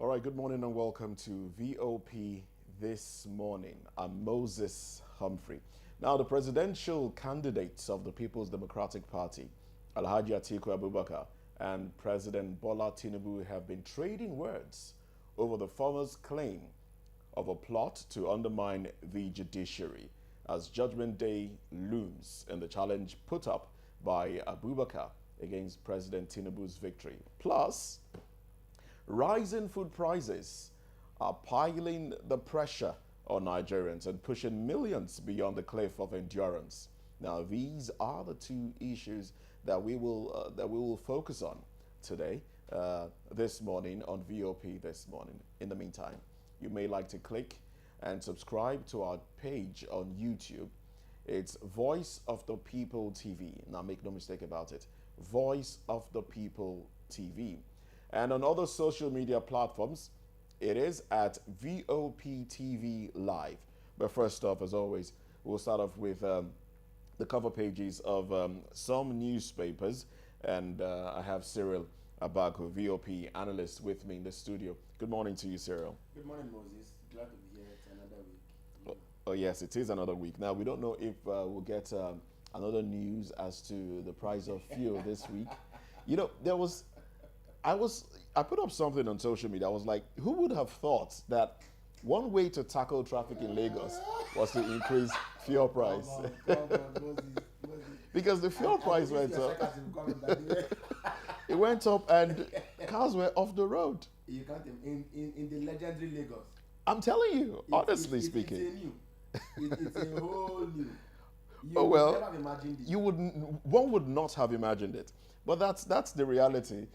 All right, good morning and welcome to VOP This Morning. I'm Moses Humphrey. Now, the presidential candidates of the People's Democratic Party, Alhaji Atiku Abubakar and President Bola Tinubu, have been trading words over the former's claim of a plot to undermine the judiciary as Judgment Day looms in the challenge put up by Abubakar against President Tinubu's victory. Plus, rising food prices are piling the pressure on Nigerians and pushing millions beyond the cliff of endurance. Now, these are the two issues that we will focus on today, this morning on VOP this morning. In the meantime, you may like to click and subscribe to our page on YouTube. It's Voice of the People TV. Now, make no mistake about it. Voice of the People TV. And on other social media platforms, it is at VOP TV Live. But first off, as always, we'll start off with the cover pages of some newspapers. And I have Cyril Abaku, VOP analyst, with me in the studio. Good morning to you, Cyril. Good morning, Moses. Glad to be here. It's another week. Oh, yes, it is another week. Now, we don't know if we'll get another news as to the price of fuel this week. You know, I put up something on social media. I was like, who would have thought that one way to tackle traffic in Lagos was to increase fuel price? Come on, Moses. Because the fuel price went up. It went up and cars were off the road. You can't in the legendary Lagos. I'm telling you, honestly speaking. It's a whole new. Oh well, never have imagined it. One would not have imagined it, but that's the reality.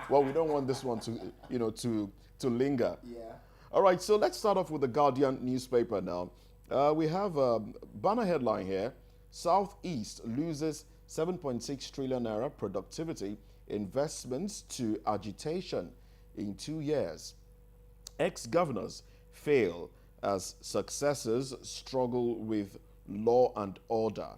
Well, we don't want this one to linger. Yeah. All right, so let's start off with the Guardian newspaper now. We have a banner headline here: Southeast loses 7.6 trillion naira productivity investments to agitation in 2 years. Ex-governors fail as successors struggle with law and order.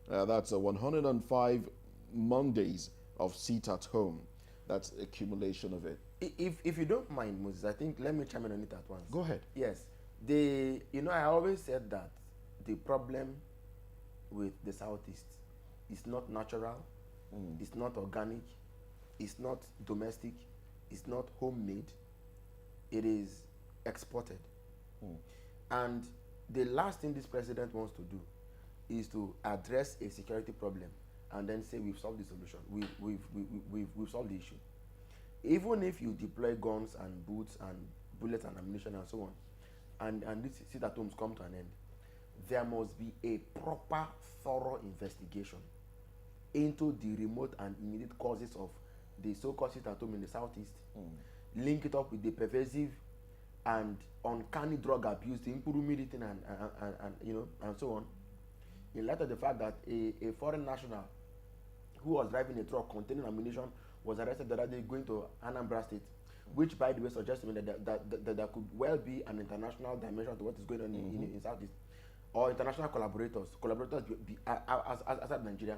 That's 105 Mondays of sit at home. That's accumulation of it. If you don't mind, Moses, I think let me chime in on it at once. Go ahead. Yes. I always said that the problem with the Southeast is not natural, it's not organic, it's not domestic, it's not homemade, it is exported. And the last thing this president wants to do is to address a security problem and then say we've solved the solution, we've solved the issue. Even if you deploy guns and boots and bullets and ammunition and so on, and this sit-at-homes come to an end, there must be a proper, thorough investigation into the remote and immediate causes of the so-called sit-at-home in the Southeast. Link it up with the pervasive and uncanny drug abuse, the impurity and so on. In light of the fact that a foreign national who was driving a truck containing ammunition was arrested the other day going to Anambra State, which, by the way, suggests to me that there could well be an international dimension to what is going on in Southeast, or international collaborators outside Nigeria.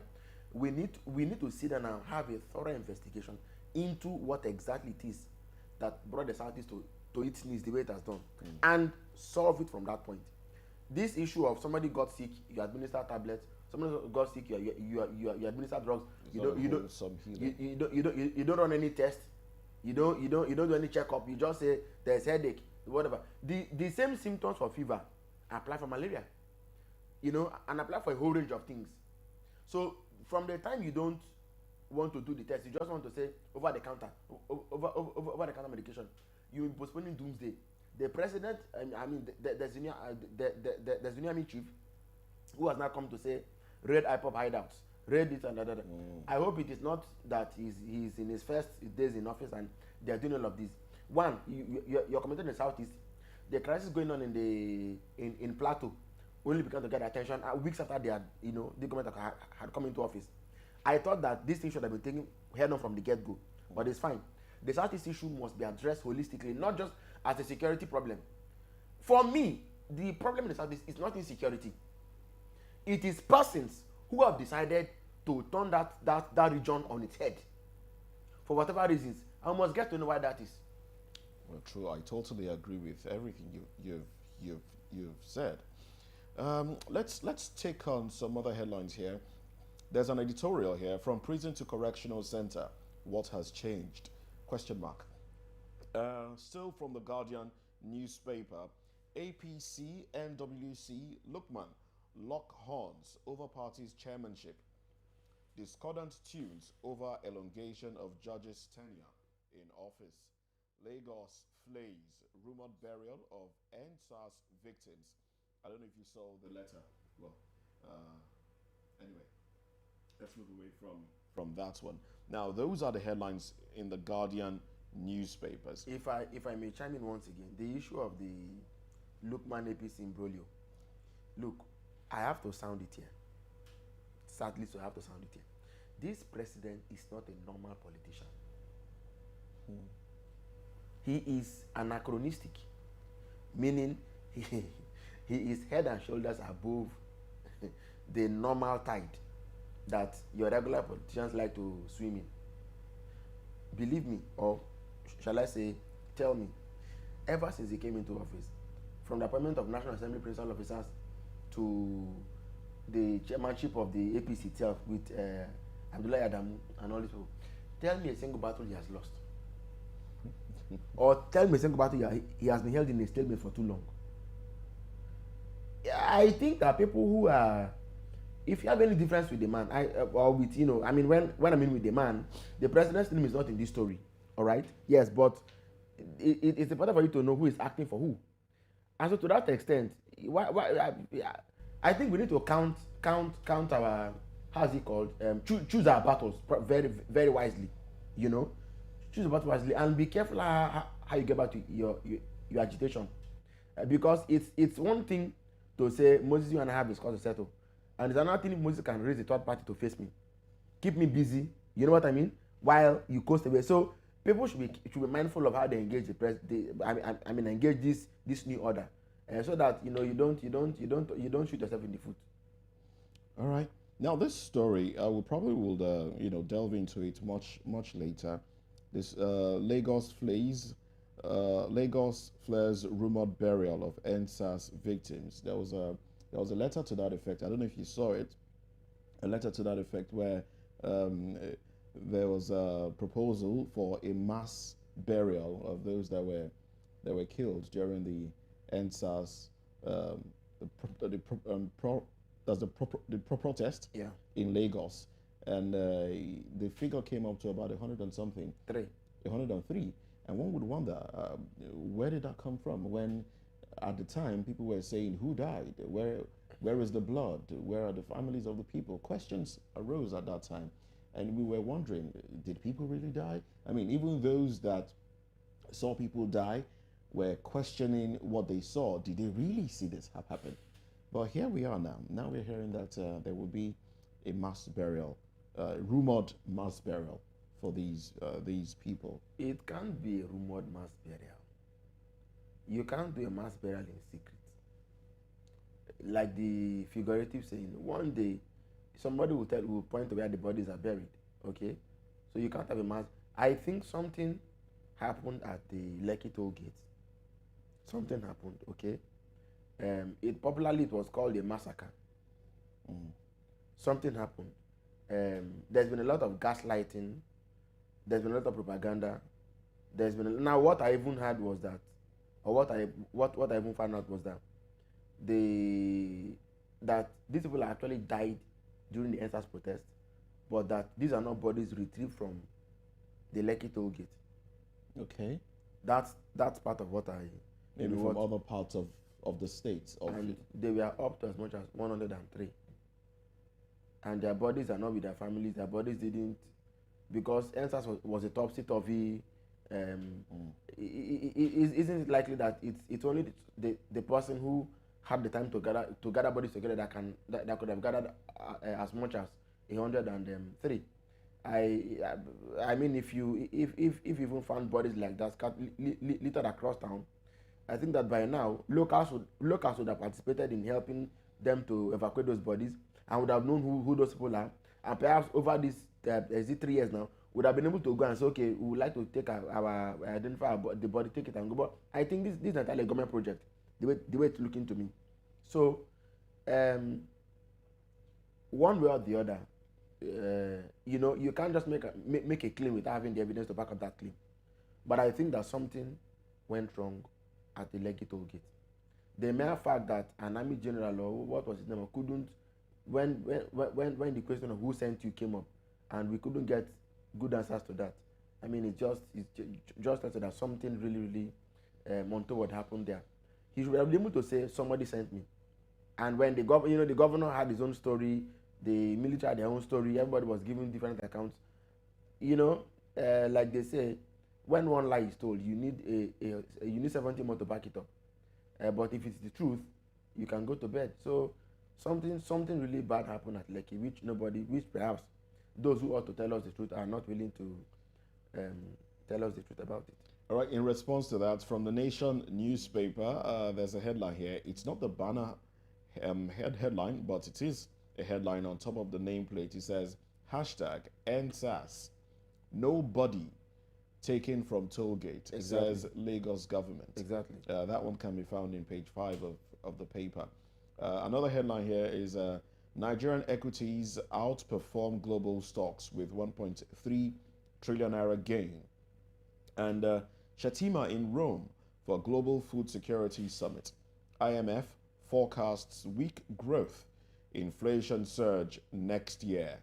We need to sit down and have a thorough investigation into what exactly it is that brought the Southeast to its knees the way it has done, and solve it from that point. This issue of somebody got sick, you administer tablets. Somebody got sick, you administer drugs. You don't run any test. You don't do any checkup. You just say there's headache, whatever. The same symptoms for fever apply for malaria, and apply for a whole range of things. So from the time you don't want to do the test, you just want to say over the counter medication, you're postponing doomsday. The president, the senior army chief, who has now come to say raid IPOP hideouts, raid this and that. I hope it is not that he's in his first days in office and they are doing all of this. One, you're commenting in the Southeast. The crisis going on in Plateau only began to get attention weeks after they had, the government had come into office. I thought that this thing should have been taken head on from the get-go, but it's fine. The Southeast issue must be addressed holistically, not just as a security problem. For me, the problem in the Southeast is not insecurity. It is persons who have decided to turn that region on its head for whatever reasons. I must get to know why that is. Well, true. I totally agree with everything you've said. Let's take on some other headlines here. There's an editorial here: from prison to correctional center. What has changed? Question mark. Still from the Guardian newspaper. APC NWC Lukman lock horns over party's chairmanship. Discordant tunes over elongation of judges' tenure in office. Lagos flays rumored burial of NSAS victims. I don't know if you saw the letter. Well, anyway, let's move away from that one. Now, those are the headlines in the Guardian newspapers. If I may chime in once again, the issue of the Lukman APC imbroglio. Look, I have to sound it here. Sadly, so I have to sound it here. This president is not a normal politician. He is anachronistic, meaning he is head and shoulders above the normal tide that your regular politicians like to swim in. Believe me, or shall I say, tell me, ever since he came into office, from the appointment of National Assembly principal officers to the chairmanship of the APC itself with Abdullah Adamu and all these people, tell me a single battle he has lost. Or tell me a single battle he has been held in a stalemate for too long. I think that people who are, if you have any difference with the man, or with, I mean, when I mean with the man, the president's name is not in this story, all right? Yes, but it's important for you to know who is acting for who. And so to that extent, I think we need to count our, how's it called? Choose our battles very, very wisely, Choose the battle wisely and be careful how you get back to your agitation. Because it's one thing to say, Moses, you and I have this cause to settle. And it's another thing Moses can raise a third party to face me. Keep me busy, you know what I mean? While you coast away. So people should be mindful of how they engage engage this new order. So that you don't shoot yourself in the foot. All right. Now this story, we probably will delve into it much later. This Lagos flares rumored burial of NSAS victims. There was a letter to that effect. I don't know if you saw it. A letter to that effect where there was a proposal for a mass burial of those that were killed during the NSAS protest in Lagos. And the figure came up to about 100 and something. 103. And one would wonder, where did that come from? When at the time people were saying, who died? Where is the blood? Where are the families of the people? Questions arose at that time. And we were wondering, did people really die? I mean, even those that saw people die were questioning what they saw. Did they really see this happen? But here we are now. Now we're hearing that there will be a mass burial, rumored mass burial for these people. It can't be a rumored mass burial. You can't do a mass burial in secret. Like the figurative saying, one day somebody will point to where the bodies are buried. Okay, so you can't have a mass. I think something happened at the Lekki tollgate. Something happened. Okay, it was called a massacre. Something happened. There's been a lot of gaslighting. There's been a lot of propaganda. Now what I even heard was that, or what I even found out was that that these people actually died during the NSAS protest, but that these are not bodies retrieved from the Lekki tollgate. Okay. That's part of what I maybe from other parts of the states. And they were up to as much as 103. And their bodies are not with their families. Their bodies didn't, because NSAS was a topsy-turvy. Isn't it likely that it's only the person who had the time to gather bodies together that could have gathered as much as 103. I mean, if you even found bodies like that littered across town, I think that by now locals would have participated in helping them to evacuate those bodies and would have known who those people are, and perhaps over this 3 years now would have been able to go and say, okay, we would like to take our identify the body, take it and go. But I think this is entirely a government project, the way it's looking to me. So, one way or the other, you can't just make a claim without having the evidence to back up that claim. But I think that something went wrong at the Lekki tollgate. The mere fact that an army general, or what was his name, couldn't, when the question of who sent you came up, and we couldn't get good answers to that. I mean, it's just that something really untoward happened there. He should have been able to say somebody sent me. And when the governor had his own story, the military had their own story, everybody was giving different accounts. Like they say, when one lie is told, you need 70 more to back it up. But if it's the truth, you can go to bed. So something really bad happened at Lekki, which perhaps those who ought to tell us the truth are not willing to tell us the truth about it. All right, in response to that, from the Nation newspaper, there's a headline here. It's not the banner headline, but it is a headline on top of the nameplate. It says, #EndSARS. Nobody taken from tollgate, exactly. Says Lagos government. Exactly. That one can be found in page 5 of the paper. Another headline here is Nigerian equities outperform global stocks with 1.3 trillion naira gain. And Shatima in Rome for Global Food Security Summit. IMF forecasts weak growth, inflation surge next year.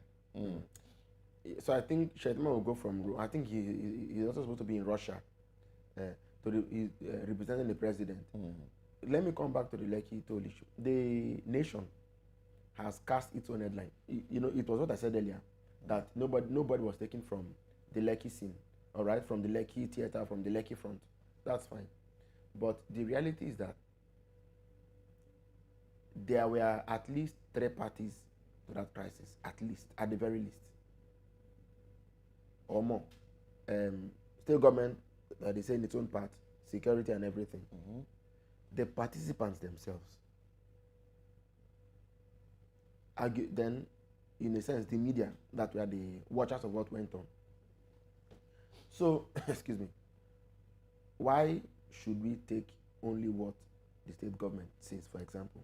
So I think Shatima will go from Rome. I think he's also supposed to be in Russia, representing the president. Let me come back to the Lekki toll issue. The Nation has cast its own headline. It was what I said earlier, that nobody was taken from the Lekki scene, all right, from the Lekki theater, from the Lekki front. That's fine. But the reality is that there were at least 3 parties to that crisis, at the very least, or more. State government, they say in its own part, security and everything. The participants themselves. Then, in a sense, the media that were the watchers of what went on. So, excuse me, why should we take only what the state government says, for example?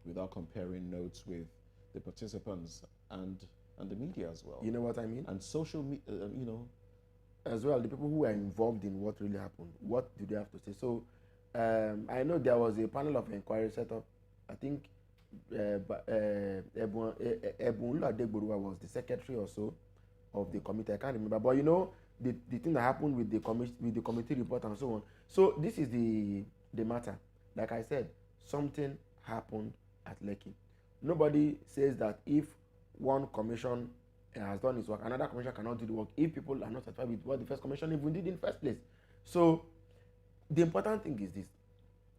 Without comparing notes with the participants and the media as well. You know what I mean? And social media, as well, the people who were involved in what really happened, what do they have to say? So, I know there was a panel of inquiry set up. I think Ebunlu Adegboruwa was the secretary or so of the committee. I can't remember, but the thing that happened with the committee report and so on. So this is the matter. Like I said, something happened at Lekki. Nobody says that if one commission has done its work, another commission cannot do the work if people are not satisfied with what the first commission even did in the first place. So the important thing is this: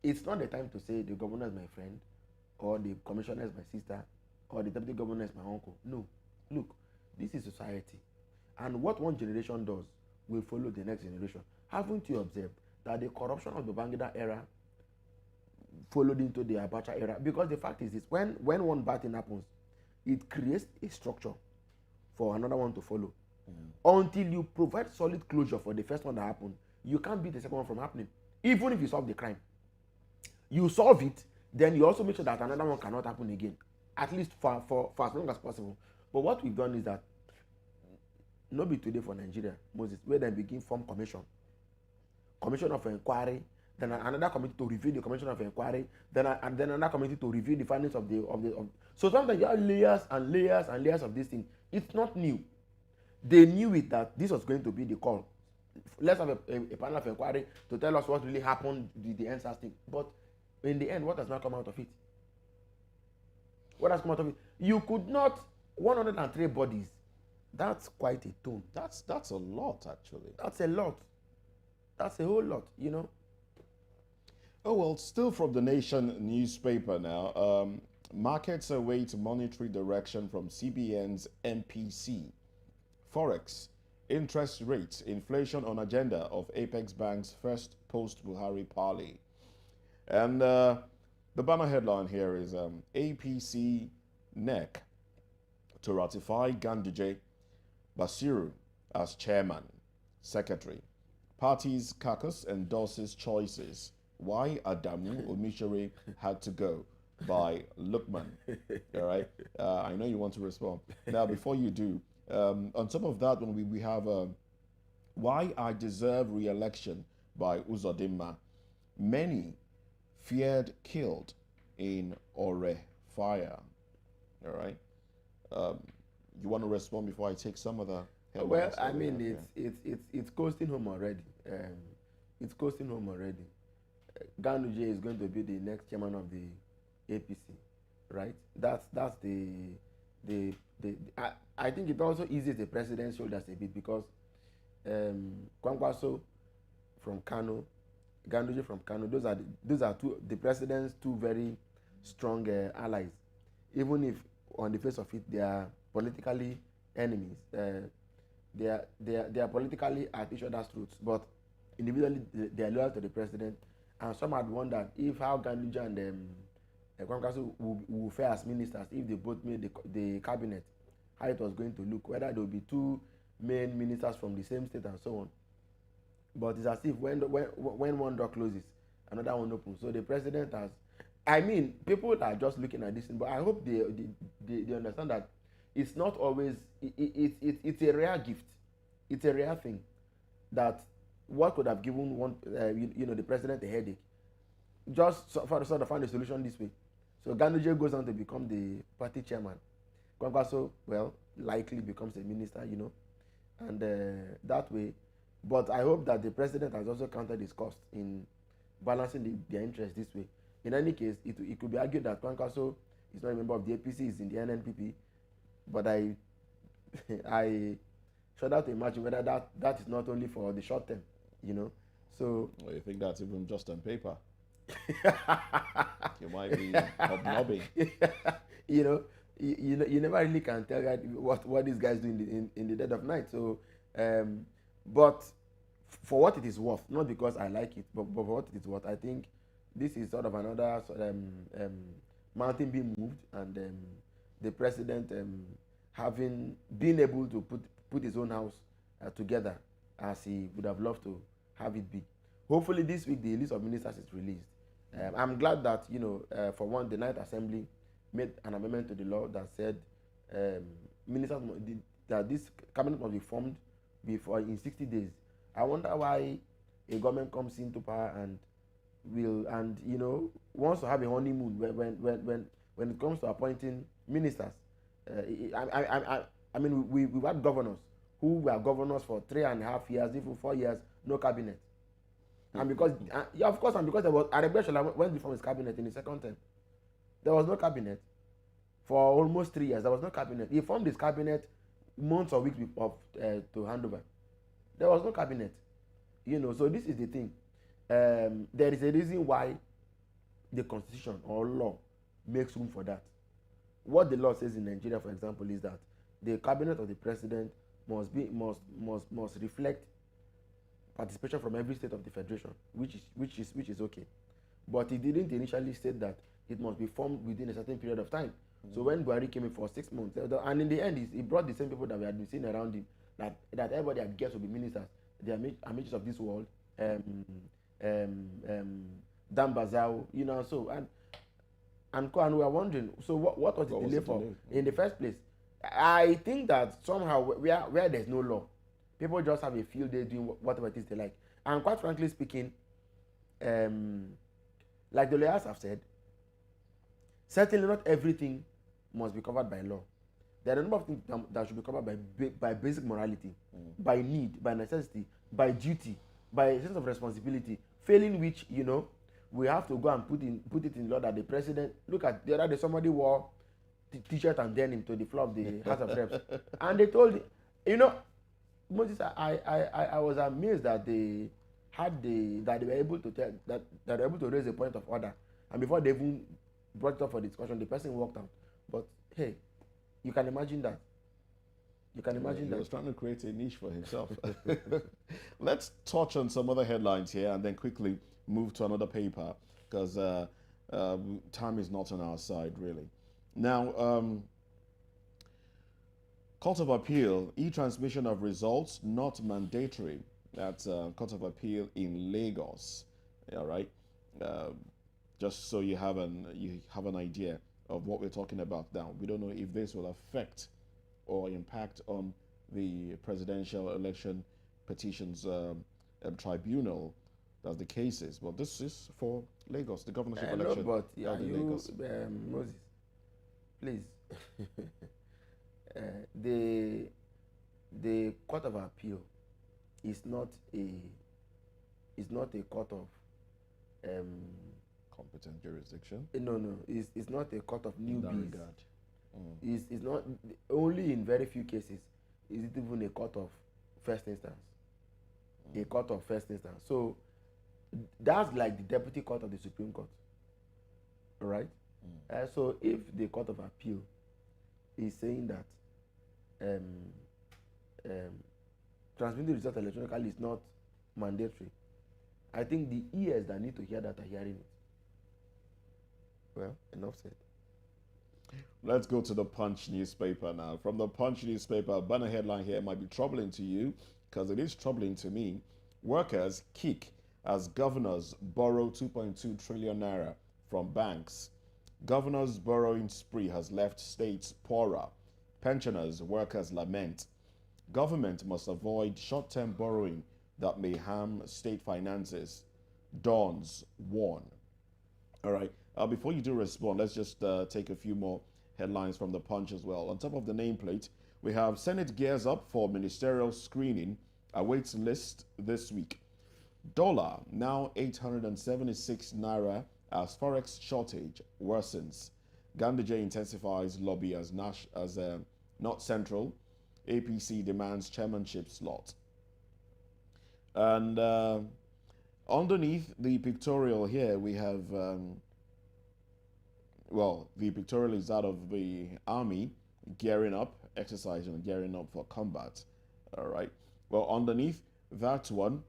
it's not the time to say the governor is my friend, or the commissioner is my sister, or the deputy governor is my uncle. No, look, this is society, and what one generation does will follow the next generation. Haven't you observed that the corruption of the Babangida era followed into the Abacha era? Because the fact is this: when one bad thing happens, it creates a structure for another one to follow. Until you provide solid closure for the first one that happened, you can't beat the second one from happening. Even if you solve the crime, you solve it, then you also make sure that another one cannot happen again, at least for as long as possible. But what we've done is that, no be today for Nigeria, Moses, where they begin form commission of inquiry, then another committee to review the commission of inquiry, then another committee to review the findings of the. So sometimes you have layers and layers and layers of this thing. It's not new. They knew it that this was going to be the call. Let's have a panel of inquiry to tell us what really happened with the EndSARS thing. But in the end, what has not come out of it? What has come out of it? You could not 103 bodies. That's quite a tone. That's a lot, actually. That's a lot. That's a whole lot, Oh, well, still from the Nation newspaper now. Markets await monetary direction from CBN's MPC. Forex, interest rates, inflation on agenda of Apex Bank's first post-Buhari parley. And the banner headline here is APC NEC to ratify Ganduje Basiru as chairman. Secretary. Party's caucus endorses choices. Why Adamu Omishere had to go by Lukman. All right. I know you want to respond. Now, before you do, on top of that, when we have Why I Deserve Re-Election by Uzodimma. Many feared killed in Ore fire. All right. You want to respond before I take some of the headlines? Well, I mean, it's costing home already. It's costing home already. Ganduje is going to be the next chairman of the APC, right? That's I think it also eases the president's shoulders a bit because Kwankwaso from Kano, Ganduje from Kano, those are the president's two very strong allies. Even if on the face of it they are politically enemies, they are politically at each other's throats, but individually they are loyal to the president. And some had wondered if how Ganduje and Kwankwaso will fare as ministers if they both made the cabinet, how it was going to look, whether there will be two main ministers from the same state and so on. But it's as if when one door closes, another one opens. So the president has, I mean, people are just looking at this, but I hope they understand that it's not always, it's a rare gift. It's a rare thing that what could have given one, the president a headache, just for sort of find a solution this way. So Ganduje goes on to become the party chairman. Kwankwaso, well, likely becomes a minister, and that way. But I hope that the president has also counted his cost in balancing their interests this way. In any case, it could be argued that Kwankwaso is not a member of the APC, is in the NNPP. But I shudder to imagine whether that is not only for the short term, So. Well, you think that's even just on paper? You might be hobnobbing. You never really can tell what these guys do in the dead of night. So, but for what it is worth, not because I like it, but for what it is worth, I think this is sort of another mountain being moved, and the president having been able to put his own house together as he would have loved to have it be. Hopefully this week the list of ministers is released. I'm glad that for one, the Ninth Assembly made an amendment to the law that said ministers that this cabinet must be formed before in 60 days. I wonder why a government comes into power and wants to have a honeymoon when it comes to appointing ministers. I mean, we've had governors who were governors for 3.5 years, even 4 years, no cabinet. And because, of course, and because there was Aregbesola went before his cabinet in the second term. There was no cabinet for almost 3 years. There was no cabinet. He formed his cabinet months or weeks to hand over. There was no cabinet. So this is the thing. There is a reason why the constitution or law makes room for that. What the law says in Nigeria, for example, is that the cabinet of the president must reflect participation from every state of the federation, which is okay. But it didn't initially state that it must be formed within a certain period of time. So when Buhari came in for 6 months, and in the end, he brought the same people that we had been seeing around him, that everybody had guessed would be ministers. They are mages of this world, Dan Bazao, and we are wondering, so what was the delay for in the first place? I think that somehow where there's no law, people just have a field day doing whatever it is they like. And quite frankly speaking, like the lawyers have said, certainly not everything must be covered by law. There are a number of things that should be covered by basic morality, by need, by necessity, by duty, by a sense of responsibility, failing which, we have to go and put it in law that the president, look at the other day somebody wore t-shirt and denim to the floor of the House of Reps. And they told, Moses, I was amazed that they were able to tell that they were able to raise a point of order, and before they even brought it up for discussion, the person walked out. But hey, you can imagine that. He was trying to create a niche for himself. Let's touch on some other headlines here and then quickly move to another paper, because time is not on our side, really. Now, Court of Appeal, e-transmission of results not mandatory. That's Court of Appeal in Lagos. All right, just so you have an idea of what we're talking about now. We don't know if this will affect or impact on the presidential election petitions tribunal. That's the cases, but this is for Lagos, the governorship election. No, but yeah, Lagos. Moses, please. The Court of Appeal is not a court of Competent jurisdiction. no, it's not a court of In that newbies. regard. It's not, only in very few cases is it even a court of first instance. A court of first instance. So that's like the deputy court of the Supreme Court. All right? So if the Court of Appeal is saying that transmitting results electronically is not mandatory, I think the ears that need to hear that are hearing it. Well, enough said. Let's go to the Punch newspaper now. From the Punch newspaper, a banner headline here might be troubling to you because it is troubling to me. Workers kick as governors borrow 2.2 trillion naira from banks. Governor's borrowing spree has left states poorer. Pensioners, workers lament. Government must avoid short-term borrowing that may harm state finances. Dawns warn. All right. Before you do respond, let's just take a few more headlines from the Punch as well. On top of the nameplate, we have Senate gears up for ministerial screening. Awaits list this week. Dollar now 876 naira as forex shortage worsens. Ganduje intensifies lobby as not central. APC demands chairmanship slot. And underneath the pictorial here, we have, the pictorial is that of the army gearing up, exercising, gearing up for combat. All right. Well, underneath that one,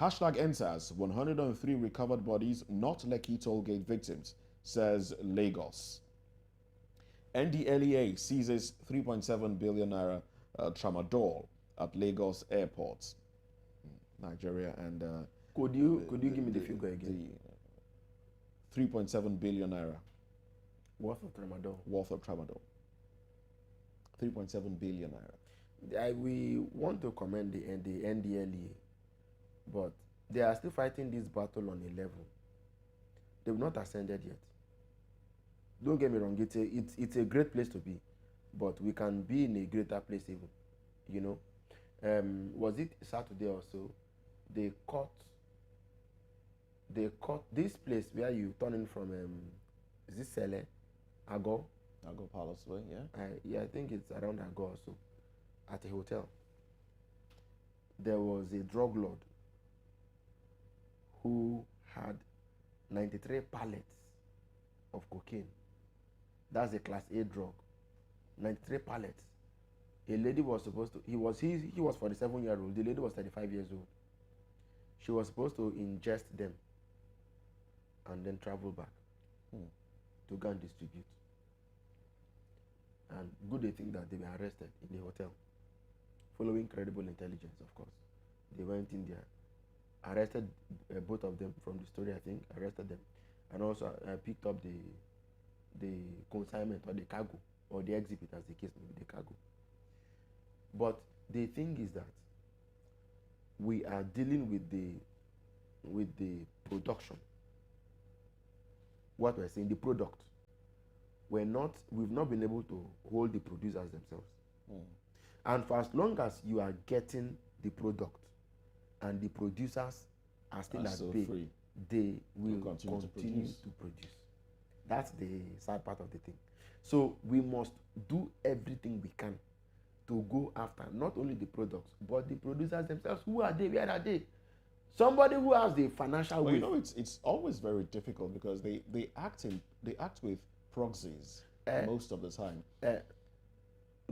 hashtag NSAS, 103 recovered bodies, not Lekki tollgate victims, says Lagos. NDLEA seizes 3.7 billion naira tramadol at Lagos airport. Nigeria and could you give me the figure again? The 3.7 billion naira worth of tramadol. 3.7 billion naira. We want to commend the NDLEA, but they are still fighting this battle on a level. They've not ascended yet. Don't get me wrong, it's a great place to be, but we can be in a greater place even. You know, was it Saturday or so? They caught this place where you turn in from is this Sele? Ago Palace Way, yeah. I think it's around Ago also, at a hotel. There was a drug lord who had 93 pallets of cocaine. That's a class A drug. 93 pallets. A lady was supposed to, he was 47-year-old. The lady was 35 years old. She was supposed to ingest them and then travel back to go and distribute. And good they think that they were arrested in the hotel. Following credible intelligence, of course. They went in there, arrested both of them from the story, I think, arrested them. And also picked up the consignment or the cargo or the exhibit, as the case may be, the cargo. But the thing is that we are dealing with the production. What we're saying, the product. We've not been able to hold the producers themselves. And for as long as you are getting the product and the producers are still at bay, they will continue to produce. That's the sad part of the thing. So we must do everything we can to go after not only the products, but the producers themselves. Who are they? Where are they? Somebody who has the financial weight. You know, it's always very difficult because they act with proxies most of the time.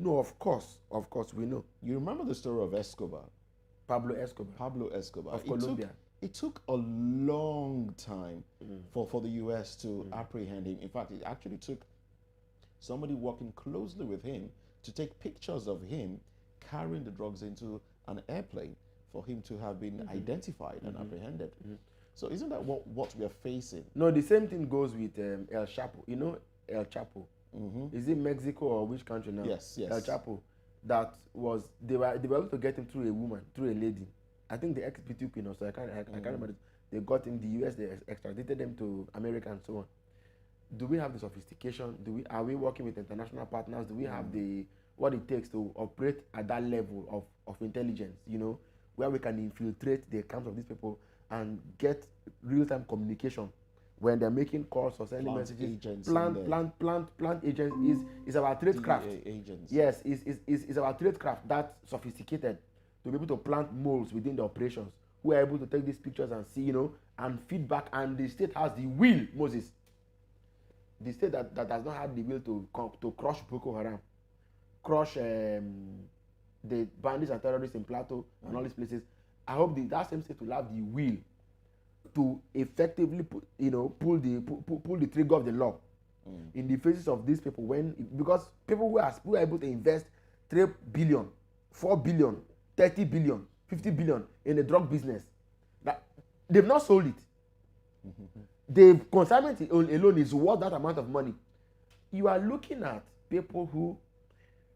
No, of course, we know. You remember the story of Escobar? Pablo Escobar of Colombia. It took a long time for the U.S. to apprehend him. In fact, it actually took somebody working closely with him to take pictures of him carrying the drugs into an airplane for him to have been identified and apprehended. So isn't that what we are facing? No, the same thing goes with El Chapo. You know El Chapo? Is it Mexico or which country now? Yes. El Chapo. That was, they were able to get him through a woman, through a lady. I think the ex-PT queen, so I can't remember it. They got him, the US, they extradited them to America and so on. Do we have the sophistication? Are we working with international partners? Do we have what it takes to operate at that level of intelligence, you know, where we can infiltrate the accounts of these people and get real-time communication when they're making calls or sending messages? Agents plant agents is our tradecraft. Agents. Yes, is our tradecraft that sophisticated to be able to plant moles within the operations who are able to take these pictures and see, you know, and feedback. And the state has the will, Moses. The state that does not have the will to crush Boko Haram, crush the bandits and terrorists in Plateau and all these places. I hope that same state will have the will to effectively pull the trigger of the law in the faces of these people, because people who are able to invest 3 billion, 4 billion, 30 billion, 50 billion in the drug business, that they've not sold it. The consignment alone is worth that amount of money. You are looking at people who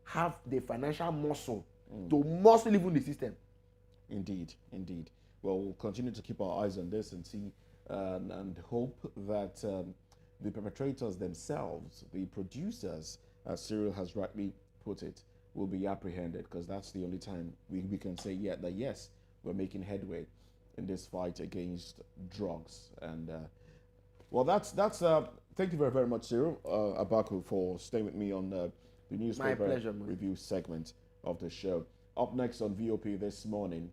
have the financial muscle to muscle even the system. Indeed. Well, we'll continue to keep our eyes on this and see and hope that the perpetrators themselves, the producers, as Cyril has rightly put it, will be apprehended, because that's the only time we can say yes, we're making headway in this fight against drugs. And well, that's thank you very, very much, Cyril Abaku, for staying with me on the newspaper review segment of the show. Up next on VOP this morning,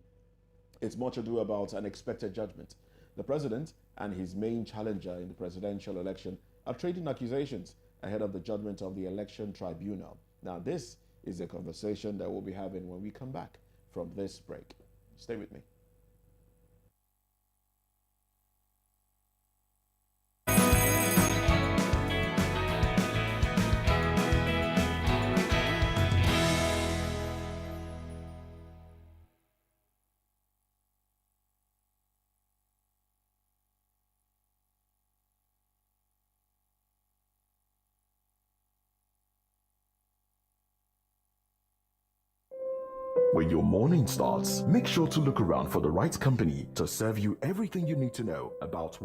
it's much ado about an expected judgment. The president and his main challenger in the presidential election are trading accusations ahead of the judgment of the election tribunal. Now, this is a conversation that we'll be having when we come back from this break. Stay with me. When your morning starts, make sure to look around for the right company to serve you everything you need to know about what